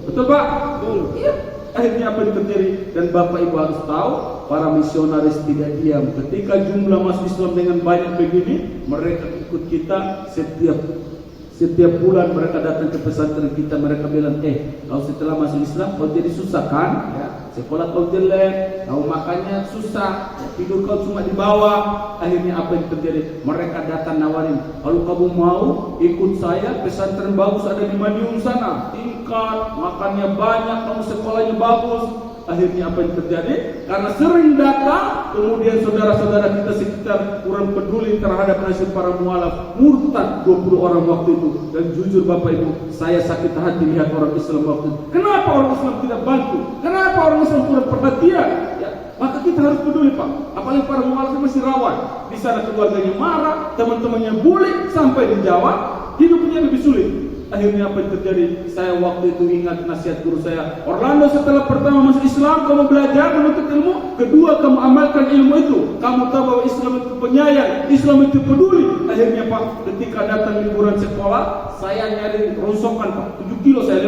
Speaker 1: Betul pak? Betul. Iya. Akhirnya apa yang terjadi? Dan bapak ibu harus tahu, para misionaris tidak diam. Ketika jumlah masuk Islam dengan banyak begini, mereka ikut kita setiap bulan mereka datang ke pesantren kita. Mereka bilang, kalau setelah masuk Islam kau jadi susah kan? Ya, sekolah kau jelek, kau makannya susah, tidur kau cuma di bawah. Akhirnya apa yang terjadi? Mereka datang nawarin, kalau kamu mau ikut saya, pesantren bagus ada di Madiun sana, tingkat, makannya banyak, kamu sekolahnya bagus. Akhirnya apa yang terjadi? Karena sering datang, kemudian saudara-saudara kita sekitar kurang peduli terhadap nasib para mualaf, murtad 20 orang waktu itu. Dan jujur bapak ibu, saya sakit hati lihat orang Islam waktu itu. Kenapa orang Islam tidak bantu? Kenapa orang Islam kurang perhatian? Ya, maka kita harus peduli pak. Apalagi para mualaf masih rawan. Di sana keluarganya marah, teman-temannya bully, sampai di Jawa hidupnya lebih sulit. Akhirnya apa yang terjadi? Saya waktu itu ingat nasihat guru saya, Orlando, setelah pertama masuk Islam kamu belajar menuntut ilmu, kedua kamu amalkan ilmu itu. Kamu tahu bahwa Islam itu penyayang, Islam itu peduli. Akhirnya pak, ketika datang liburan sekolah, saya nyari rongsokan pak, 7 kilo saya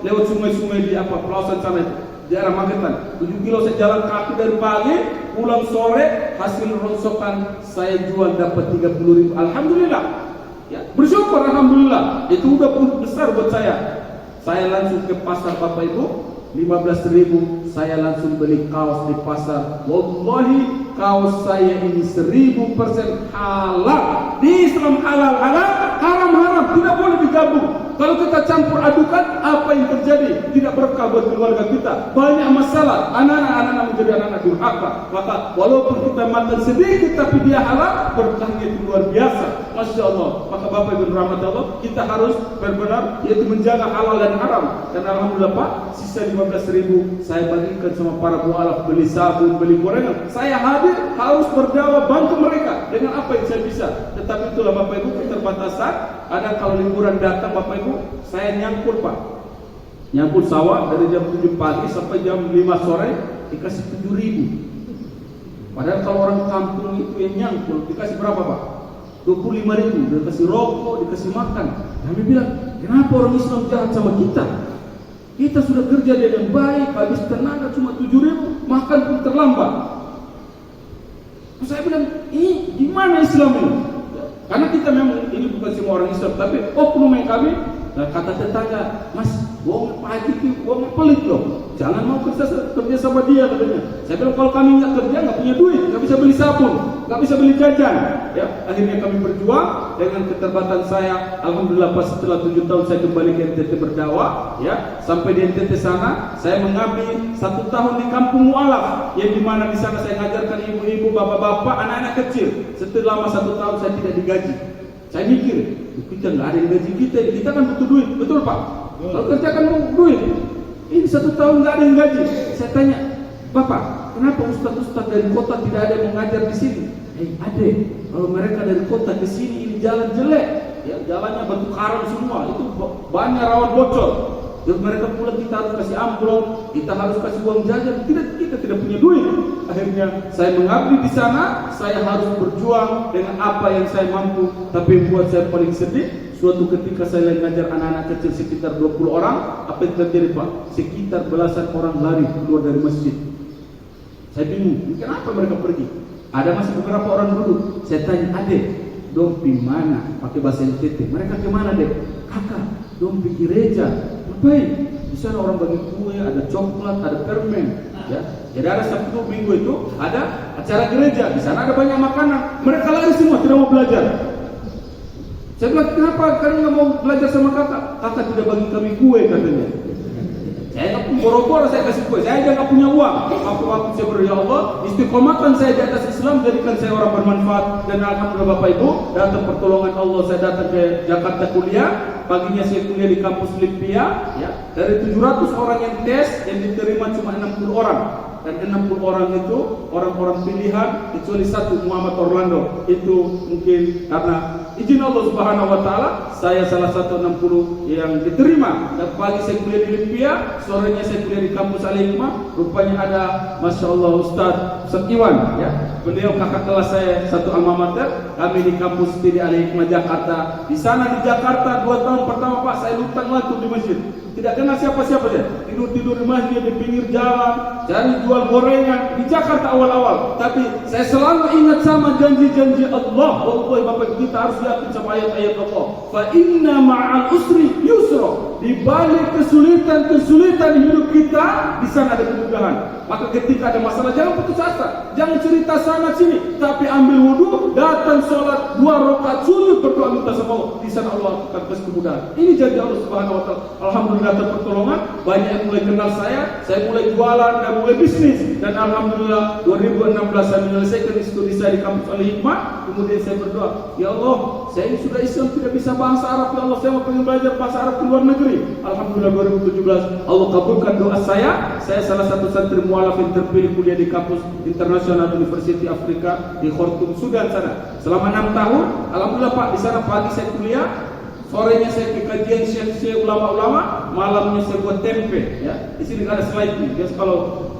Speaker 1: lewat sungai-sungai di pelausan sana itu, di arah Magetan. 7 kilo saya jalan kaki dari pagi, pulang sore, hasil rongsokan saya jual dapat 30.000. Alhamdulillah. Ya, bersyukur alhamdulillah. Itu udah besar buat saya. Saya langsung ke pasar bapak ibu, 15.000 saya langsung beli kaos di pasar. Wallahi kaos saya ini 1000% halal. Di Islam halal, haram, tidak boleh digabung. Kalau kita campur adukan, apa yang terjadi? Tidak berkah buat keluarga kita. Banyak masalah. Anak-anak menjadi anak-anak durhaka. Maka walaupun kita makan sedikit, tapi dia halal, berkahnya itu luar biasa. Masya Allah. Maka Bapak Ibu rahmat Allah, kita harus benar-benar yaitu menjaga halal dan haram. Dan alhamdulillah Pak, sisa 15.000 saya bagikan sama para mualaf, beli sabun, beli gorengan. Saya hadir harus berdakwah bantu mereka dengan apa yang saya bisa. Tetapi itulah Bapak Ibu keterbatasan. Ada kalau liburan datang Bapak Ibu, saya nyangkul Pak, nyangkul sawah dari jam 7 pagi sampai jam 5 sore dikasih 7.000. Padahal kalau orang kampung itu yang nyangkul dikasih berapa Pak? 25.000. Dikasih rokok, dikasih makan. Kami bilang, kenapa orang Islam jahat sama kita? Kita sudah kerja dengan baik, habis tenaga cuma 7.000, makan pun terlambat. Saya bilang, ini gimana Islam ini? Karena kita memang ini bukan semua orang Islam, tapi oknum yang kami, kata tetangga, Mas, wong pagi, wong pelit loh, jangan mau kerja sama dia katanya. Saya bilang kalau kami nggak kerja, nggak punya duit, nggak bisa beli sabun, nggak bisa beli jajan. Ya, akhirnya kami berjuang dengan keterbatasan saya. Alhamdulillah pas setelah 7 tahun saya kembali ke NTT berdakwah. Ya, sampai di NTT sana, saya mengabdi 1 tahun di kampung mualaf, yang dimana di sana saya ngajarkan ibu-ibu, bapak-bapak, anak-anak kecil. Setelah 1 tahun saya tidak digaji. Saya mikir, kita nggak ada yang gaji kita kan butuh duit, betul Pak? Kalau kerja kan mau duit. Ini 1 tahun nggak ada yang gaji. Saya tanya, Bapak, kenapa ustaz-ustaz dari kota tidak ada yang mengajar di sini? Ada. Kalau mereka dari kota ke sini ini jalan jelek, ya jalannya batu karang semua, itu banyak rawan bocor. Terus mereka pulang kita harus kasih amplop, kita harus kasih uang jajan, kita tidak punya duit. Akhirnya saya mengabdi di sana, saya harus berjuang dengan apa yang saya mampu. Tapi yang buat saya paling sedih, suatu ketika saya lagi ngajar anak-anak kecil sekitar 20 orang, apa yang terjadi Pak? Sekitar belasan orang lari keluar dari masjid. Saya bingung, kenapa mereka pergi? Ada masih beberapa orang duduk. Saya tanya, adek, dompi mana? Pakai bahasa NTT. Mereka kemana dek? Kakak, dompi gereja. Ngapain? Di sana orang bagi kue, ada coklat, ada permen. Ya, jadi ada Sabtu Minggu itu ada acara gereja. Di sana ada banyak makanan. Mereka lari semua, tidak mau belajar. Saya bilang, kenapa kalian nggak mau belajar sama kakak? Kakak tidak bagi kami kue katanya. Saya nggak punya boro-boro saya kasih kue. Saya aja nggak punya uang. Waktu saya berdoa, ya Allah, istiqomahkan saya di atas Islam, jadikan saya orang bermanfaat. Dan alhamdulillah Bapak Ibu, datang pertolongan Allah, saya datang ke Jakarta kuliah. Paginya saya kuliah di kampus Limpia. Ya, dari 700 orang yang tes, yang diterima cuma 60 orang. Dan 60 orang itu orang-orang pilihan, kecuali satu Muhammad Orlando. Itu mungkin karena izin Allah Subhanahu wa taala, saya salah satu 60 yang diterima. Dan pagi saya kuliah di Limpia, sorenya saya kuliah di kampus Al-Hikmah. Rupanya ada Masya Allah Ustaz Iwan, ya. Beliau kakak kelas saya satu alma mater. Kami di kampus di Al-Hikmah Jakarta. Di sana di Jakarta 2 tahun pertama Pak, saya luntang lantung di masjid. Tidak kenal siapa-siapa dia. Tidur-tidur di masjid, di pinggir jalan, cari jual gorengan di Jakarta awal-awal. Tapi saya selalu ingat sama janji-janji Allah. Wallahi Bapak kita harus yakin sama ayat-ayat Allah. Fa inna ma'al usri yusra. Di balik kesulitan-kesulitan hidup kita, di sana ada kemudahan. Maka ketika ada masalah jangan putus asa, jangan cerita sana sini, tapi ambil wudu, datang sholat 2 rakaat sujud berdoa minta sama Allah. Di sana Allah akan kasih kemudahan. Ini janji Allah Subhanahu wa taala. Alhamdulillah atas pertolongan, banyak yang mulai kenal saya mulai jualan dan mulai bisnis. Dan alhamdulillah 2016 saya menyelesaikan studi saya di kampus Al-Hikmah. Kemudian saya berdoa, ya Allah, saya sudah Islam tidak bisa bahasa Arab, ya Allah, saya mau pengen belajar bahasa Arab ke luar negeri. Alhamdulillah 2017 Allah kabulkan doa saya. Saya salah satu santri mualaf yang terpilih kuliah di kampus International University Afrika di Khartoum, Sudan sana. Selama 6 tahun, alhamdulillah Pak, di sana pagi saya kuliah, sorenya saya ke kajian syekh ulama-ulama, malamnya saya buat tempe, ya. Di sini ada slide-nya. Biasa kalau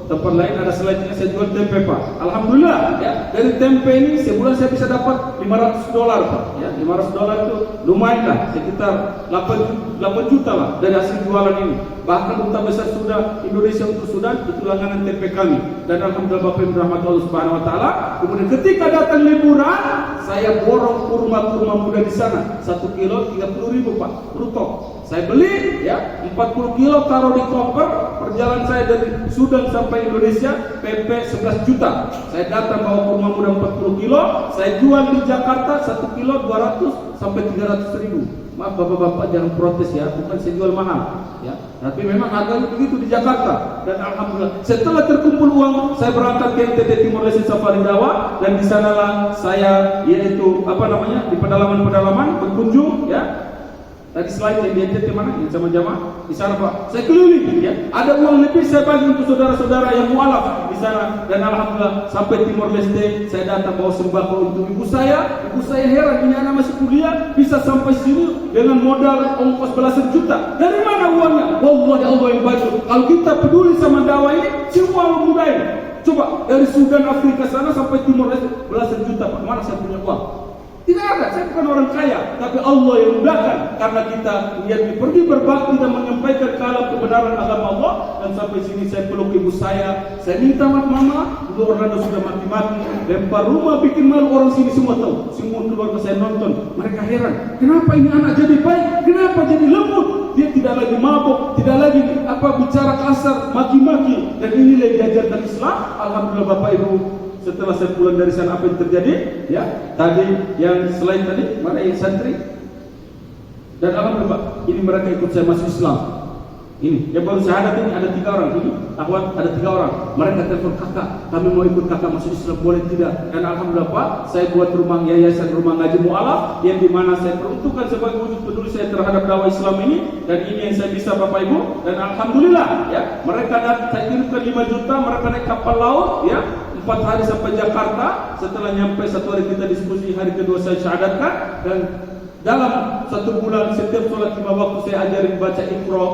Speaker 1: tempat lain ada slide-nya, saya jual tempe Pak. Alhamdulillah, ya. Dari tempe ini sebulan saya bisa dapat $500 Pak, ya. $500 itu lumayan lah, sekitar 8 juta lah dari hasil jualan ini. Bahkan duta besar sudah Indonesia untuk Sudan itu langganan tempe kami. Dan alhamdulillah Bapak Ibu rahmat Allah Subhanahu wa taala. Kemudian ketika datang liburan, saya borong kurma-kurma muda di sana. 1 kilo 30.000 Pak, bruto. Saya beli, ya, 40 kilo taruh di koper. Perjalanan saya dari Sudan sampai Indonesia PP 11 juta. Saya datang bawa kurma muda 40 kilo, saya jual di Jakarta 1 kilo 200 sampai 300.000. Maaf bapak-bapak jangan protes ya, bukan saya jual mahal, ya. Tapi memang harganya begitu di Jakarta. Dan alhamdulillah setelah terkumpul uang, saya berangkat ke NTT Timor Leste Safari Dakwah. Dan di sanalah saya yaitu di pedalaman-pedalaman berkunjung, ya. Tadi slide yang di NTT mana? Yang sama jamaah di sana Pak. Saya keliling, ya. Ada uang lebih saya bagi untuk saudara-saudara yang mualaf di sana. Dan alhamdulillah sampai Timor Leste saya datang bawa sembako untuk ibu saya. Ibu saya heran, ini anak masih kuliah bisa sampai sini dengan modal ongkos belasan juta. Dari mana uangnya? Wallahi Allah yang bantu. Kalau kita peduli sama dakwah ini, semua mudah ini. Coba dari Sudan, Afrika sana sampai Timor Leste belasan juta Pak. Mana saya punya uang? Tidak ada, saya bukan orang kaya, tapi Allah yang mudahkan karena kita niat pergi berbakti dan menyampaikan kalam kebenaran agama Allah. Dan sampai sini saya peluk ibu saya minta maaf mama, dulu Orlando sudah mati-mati, lempar rumah bikin malu orang sini semua tahu, semua keluarga saya nonton, mereka heran, kenapa ini anak jadi baik, kenapa jadi lembut, dia tidak lagi mabuk, tidak lagi bicara kasar, maki-maki, dan inilah yang diajarkan Islam. Alhamdulillah Bapak Ibu. Setelah saya pulang dari sana apa yang terjadi? Ya, tadi yang selain tadi mana yang santri? Dan alhamdulillah ini mereka ikut saya masuk Islam. Ini yang baru syahadat ini ada 3 orang. Ini akhwat ada 3 orang. Mereka telepon kakak, kami mau ikut kakak masuk Islam, boleh tidak? Dan alhamdulillah Pak, saya buat rumah yayasan rumah ngaji mualaf yang dimana saya peruntukkan sebagai wujud peduli saya terhadap dakwah Islam ini. Dan ini yang saya bisa Bapak Ibu. Dan alhamdulillah ya, mereka saya kirimkan 5 juta, mereka naik kapal laut ya. 4 hari sampai Jakarta. Setelah nyampe 1 hari kita diskusi, hari kedua saya syahadatkan. Dan dalam 1 bulan setiap sholat 5 waktu saya ajarin baca Iqra,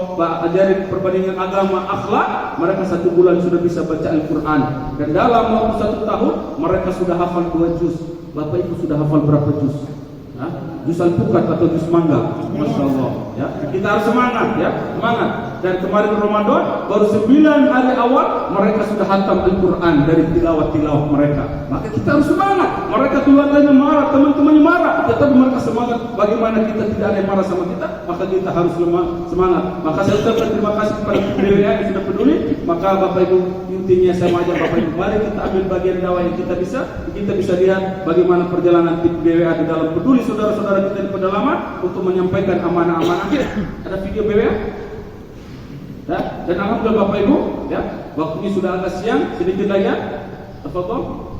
Speaker 1: ajarin perbandingan agama, akhlak. Mereka 1 bulan sudah bisa baca Al-Quran. Dan dalam waktu 1 tahun mereka sudah hafal 2 juz. Bapak Ibu sudah hafal berapa juz? Juz Al-Pukat atau juz Mangga? Masya Allah ya. Kita harus semangat ya, semangat. Dan kemarin Ramadan baru 9 hari awal mereka sudah hatam Al-Quran dari tilawat-tilawat mereka. Maka kita harus semangat. Mereka keluarganya marah, teman-temannya marah, tetapi mereka semangat. Bagaimana kita tidak ada yang marah sama kita? Maka kita harus semangat. Maka saya ucapkan terima kasih kepada BWA yang sudah peduli. Maka Bapak Ibu, intinya saya mengajak Bapak Ibu, mari kita ambil bagian dakwah yang kita bisa lihat bagaimana perjalanan tim BWA di dalam peduli saudara-saudara kita di pedalaman untuk menyampaikan amanah-amanah. Ada video BWA? Ya, dan alhamdulillah Bapak Ibu, ya, waktunya sudah agak siang, sedikit lagi ya. Tafadhol.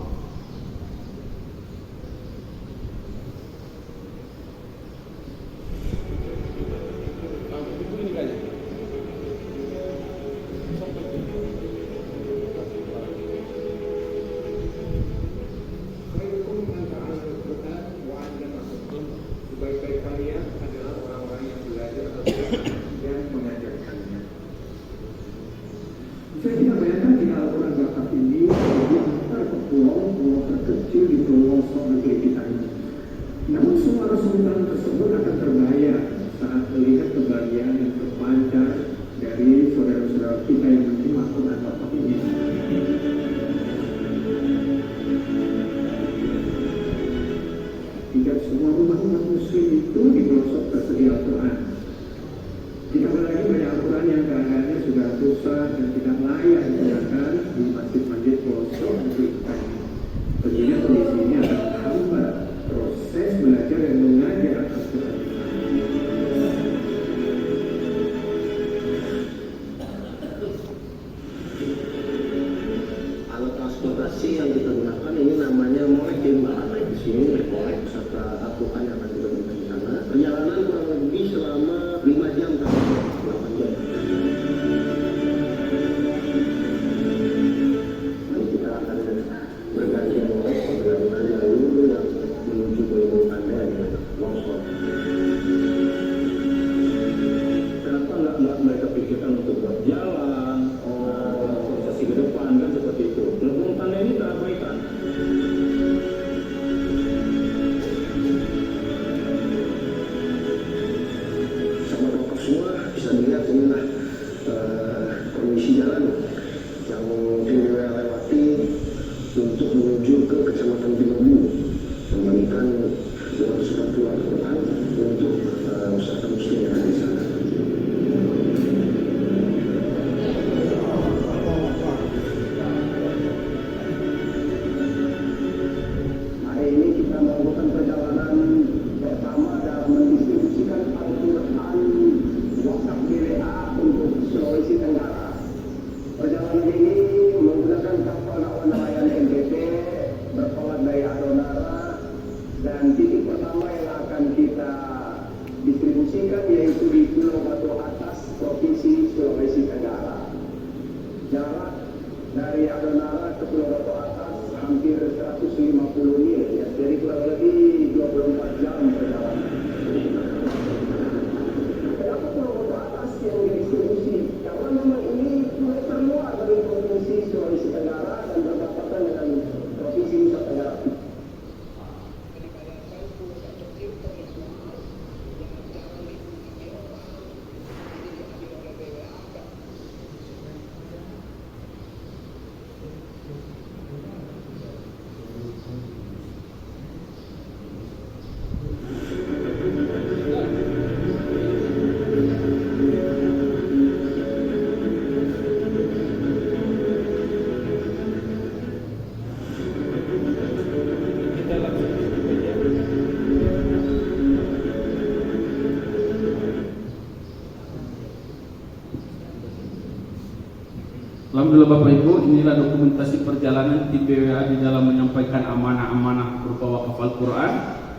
Speaker 3: Sebaik-baik kalian adalah orang-orang yang belajar dan mengajarkannya. Saya tidak bayangkan di Al-Quran zakat ini di antara pulau terkecil di pelosok negeri kita ini. Namun semua resultan tersebut akan terbayar saat melihat kebahagiaan yang terpancar dari saudara-saudara kita yang menerima Al-Quran zakat ini. Tidak semua umat muslim itu di pelosok tersedia Al-Quran. Ditambah lagi banyak Al-Quran yang keadaannya sudah rusak dan tidak layak digunakan di masjid-masjid pelosok negeri kita ini. Tentunya kondisi ini akan menghambat proses belajar dan mengajar Al-Quran.
Speaker 5: Alat transportasi yang kita gunakan ini namanya moekim, naik di sini naik moek beserta Al-Quran yang akan kita gunakan di sana. Perjalanan kurang lebih selama 5 jam sampai 8 jam. Nanti kita akan berganti moek perjalanan jalur yang menuju ke Ibu Anda dengan longsor. Kenapa nggak mereka pikirkan untuk buat jalan, transportasi ke depan kan seperti itu. Lubang tanda ini terabaikan. Sama bapak semua bisa dilihat inilah kondisi jalan yang kita lewati untuk menuju ke Kecamatan Binobu, membagikan 240 Al-Quran untuk masyarakat muslim yang ada di sana. Hari ini kita melakukan perjalanan pertama dalam mendistribusikan Al-Quran wakaf BWA untuk Sulawesi Tenggara. Perjalanan ini menggunakan kapal dakwah nelayan NTT bertolak dari Adonara, dan titik pertama yang akan kita distribusikan yaitu di Pulau Batu Atas, Provinsi Sulawesi Tenggara. Jarak dari Adonara ke Pulau Batu Atas hampir 150 mil, ya, jadi kurang lebih 24 jam perjalanan. Kenapa Pulau Batu Atas yang didistribusi? Karena memang ini pulau terluar dari Provinsi Sulawesi Tenggara dan berdekatan dengan Provinsi Nusa Tenggara.
Speaker 1: Alhamdulillah Bapak Ibu, inilah dokumentasi perjalanan tim BWA di dalam menyampaikan amanah-amanah berupa wakaf Al-Quran.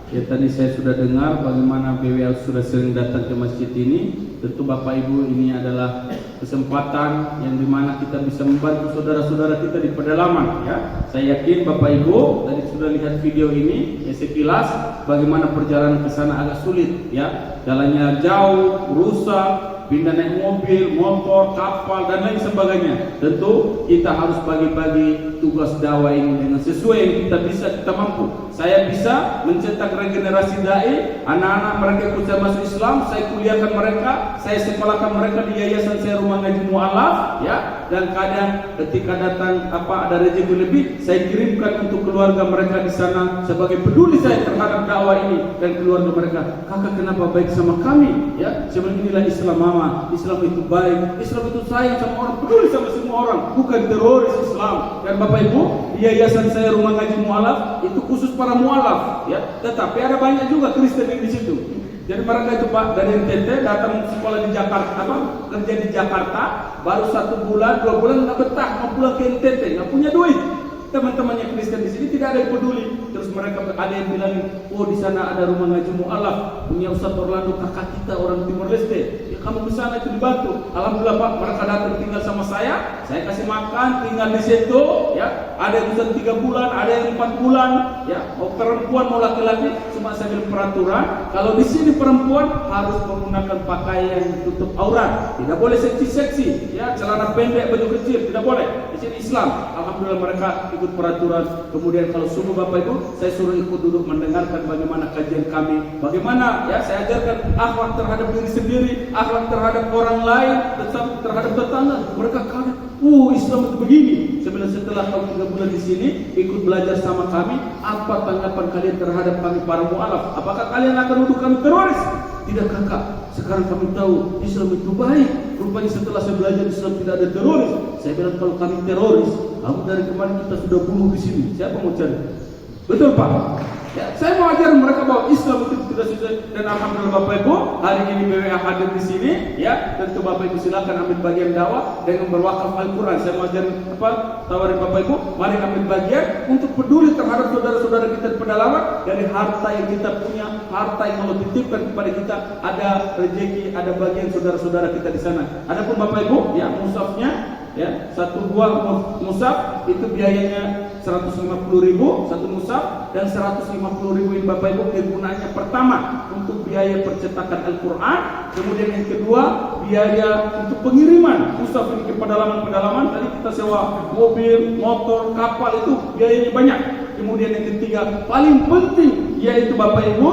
Speaker 1: Ya, tadi saya sudah dengar bagaimana BWA sudah sering datang ke masjid ini. Tentu Bapak Ibu, ini adalah kesempatan yang dimana kita bisa membantu saudara-saudara kita di pedalaman. Ya, saya yakin Bapak Ibu tadi sudah lihat video ini, ya, sekilas bagaimana perjalanan ke sana agak sulit. Ya, jalannya jauh, rusak, pindah naik mobil, motor, kapal, dan lain sebagainya. Tentu kita harus bagi-bagi tugas dakwah ini dengan sesuai yang kita bisa, kita mampu. Saya bisa mencetak regenerasi dai, anak-anak mereka ikut saya masuk Islam, saya kuliahkan mereka, saya sekolahkan mereka di yayasan saya Rumah Ngaji Mu'alaf, ya. Dan kadang ketika datang ada rezeki lebih, saya kirimkan untuk keluarga mereka di sana sebagai peduli saya terhadap dakwah ini dan keluarga mereka. Kakak kenapa baik sama kami? Ya, sebenarnya inilah Islam mama. Islam itu baik, Islam itu sayang sama orang, peduli sama semua orang, bukan teroris Islam. Dan Bapak Ibu, di yayasan saya Rumah Ngaji Mu'alaf itu khusus para mu'alaf, ya. Tetapi ada banyak juga Kristen yang di situ. Jadi mereka itu Pak dari NTT datang sekolah di Jakarta, kerja di Jakarta, baru 1 bulan, 2 bulan nggak betah, mau pulang ke NTT, nggak punya duit. Teman-temannya Kristen di sini tidak ada yang peduli. Terus mereka ada yang bilang, oh di sana ada rumah ngaji mu'alaf, punya Ustaz Orlando, kakak kita orang Timor Leste. Ya kamu ke sana itu dibantu. Alhamdulillah Pak, mereka datang tinggal sama saya kasih makan, tinggal di situ. Ya, ada yang Ustaz 3 bulan, ada yang 4 bulan. Ya, mau perempuan mau laki-laki, cuma saya bilang peraturan. Kalau di sini perempuan harus menggunakan pakaian tutup aurat, tidak boleh seksi-seksi. Ya, celana pendek, baju kecil, tidak boleh. Di sini Islam. Alhamdulillah mereka ikut peraturan. Kemudian kalau semua Bapak Ibu, saya suruh ikut duduk mendengarkan bagaimana kajian kami, bagaimana ya saya ajarkan akhlak terhadap diri sendiri, akhlak terhadap orang lain, terhadap tetangga. Mereka kaget, Islam itu begini. Setelah tahun 3 bulan di sini ikut belajar sama kami, apa tanggapan kalian terhadap kami para mu'alaf? Apakah kalian akan nuduh kami teroris? Tidak kakak, sekarang kami tahu Islam itu baik. Rupanya setelah saya belajar Islam tidak ada teroris. Saya bilang kalau kami teroris, kamu dari kemarin kita sudah bunuh di sini. Siapa mau cari? Betul Pak? Ya, saya mau ajar mereka bahwa Islam itu tidak sesuai. Dan alhamdulillah Bapak Ibu, hari ini BWA hadir di sini. Ya, tentu Bapak Ibu silakan ambil bagian dakwah dengan berwakaf Al-Quran. Saya mau ajarin tawarin Bapak Ibu, mari ambil bagian untuk peduli terhadap saudara-saudara kita di pedalaman. Dari harta yang kita punya, harta yang Allah titipkan kepada kita, ada rezeki, ada bagian saudara-saudara kita di sana. Adapun Bapak Ibu, ya musafnya, ya 1 buah musaf itu biayanya 150.000 satu musaf, dan 150.000 ini Bapak Ibu kegunaannya pertama untuk biaya percetakan Al-Quran, kemudian yang kedua biaya untuk pengiriman musaf ini ke pedalaman-pedalaman. Tadi kita sewa mobil, motor, kapal, itu biayanya banyak. Kemudian yang ketiga paling penting yaitu Bapak Ibu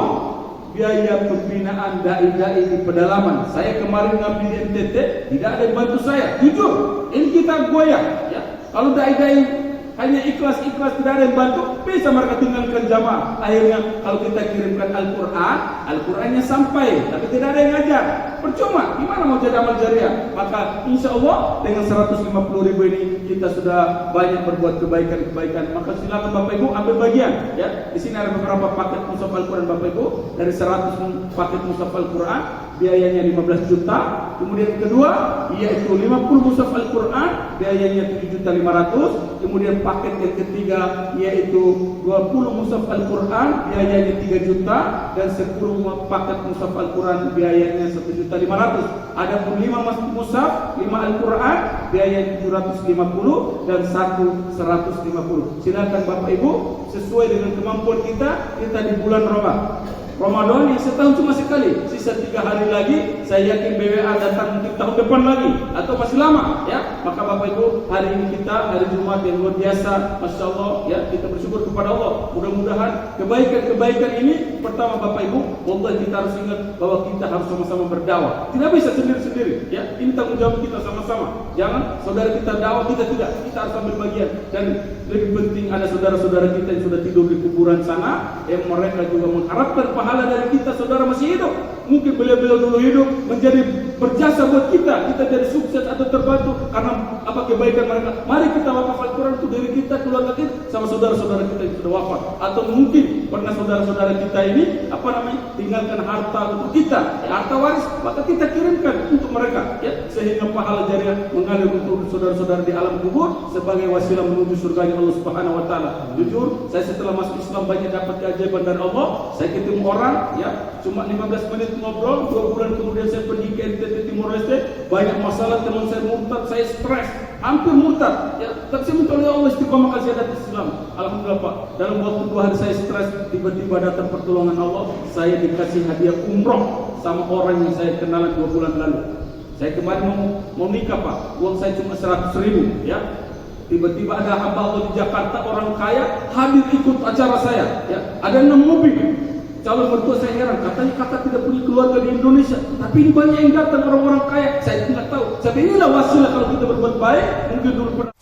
Speaker 1: biaya pembinaan dai-dai di pedalaman. Saya kemarin ngambil di NTT, tidak ada yang bantu saya. Jujur, ini kita goyah. Ya. Kalau dai-dai hanya ikhlas-ikhlas tidak ada yang bantu, bisa mereka tinggalkan jamaah. Akhirnya kalau kita kirimkan Al-Quran, Al-Qurannya sampai, tapi tidak ada yang ngajar. Percuma, gimana mau jadi amal jariah? Maka insya Allah dengan 150.000 ini kita sudah banyak berbuat kebaikan-kebaikan. Maka silakan Bapak Ibu ambil bagian. Ya, di sini ada beberapa paket mushaf Al-Quran Bapak Ibu. Dari 100 paket mushaf Al-Quran, biayanya 15 juta. Kemudian kedua, yaitu 50 mushaf Al-Quran, biayanya 7.500.000. Kemudian paket yang ketiga yaitu 20 mushaf Al-Quran, biayanya 3 juta, dan 10 paket mushaf Al-Quran biayanya 1.500.000. Adapun 5 mushaf, 5 Al-Quran, biayanya 750 dan 150. Silakan Bapak Ibu sesuai dengan kemampuan kita di bulan Ramadan yang setahun cuma sekali, sisa 3 hari lagi. Saya yakin BWA datang mungkin tahun depan lagi atau masih lama, ya. Maka Bapak Ibu, hari ini kita hari Jumat yang luar biasa, Masya Allah, ya, kita bersyukur kepada Allah. Mudah-mudahan kebaikan ini, pertama Bapak Ibu, wallahi kita harus ingat bahwa kita harus sama-sama berdakwah. Tidak bisa sendiri-sendiri, ya. Ini tanggung jawab kita sama-sama. Jangan saudara kita dakwah, kita tidak. Kita harus ambil bagian. Dan lebih penting ada saudara-saudara kita yang sudah tidur di kuburan sana, yang mereka juga mengharapkan pahala dari kita. Saudara masih hidup, mungkin beliau-beliau dulu hidup menjadi berjasa buat kita jadi sukses atau terbantu karena kebaikan mereka. Mari kita wakaf Al-Quran untuk diri kita, keluarga kita, sama saudara-saudara kita yang sudah wafat. Atau mungkin pernah saudara-saudara kita ini tinggalkan harta untuk kita, harta waris, maka kita kirimkan untuk mereka, ya, sehingga pahala jariah mengalir untuk saudara-saudara di alam kubur sebagai wasilah menuju surganya Allah Subhanahu wa taala. Jujur, saya setelah masuk Islam banyak dapat keajaiban dari Allah. Saya ketemu orang, ya, cuma 15 menit ngobrol, 2 bulan kemudian saya pergi ke NTT Timor Leste, banyak masalah, teman saya murtad, saya stres, hampir murtad, ya, tapi saya minta oleh Allah istiqomah kasih adat Islam. Alhamdulillah Pak, dalam waktu 2 hari saya stres, tiba-tiba datang pertolongan Allah, saya dikasih hadiah umroh sama orang yang saya kenalan 2 bulan lalu. Saya kemarin mau nikah Pak, uang saya cuma 100.000, ya. Tiba-tiba ada hamba Allah di Jakarta, orang kaya, hadir ikut acara saya, ya. Ada 6 mobil. Calon mertua saya heran, katanya kakak tidak punya keluarga di Indonesia, tapi ini banyak yang datang orang-orang kaya. Saya tidak tahu. Tapi inilah wasilah kalau kita berbuat baik. Mungkin dulu pernah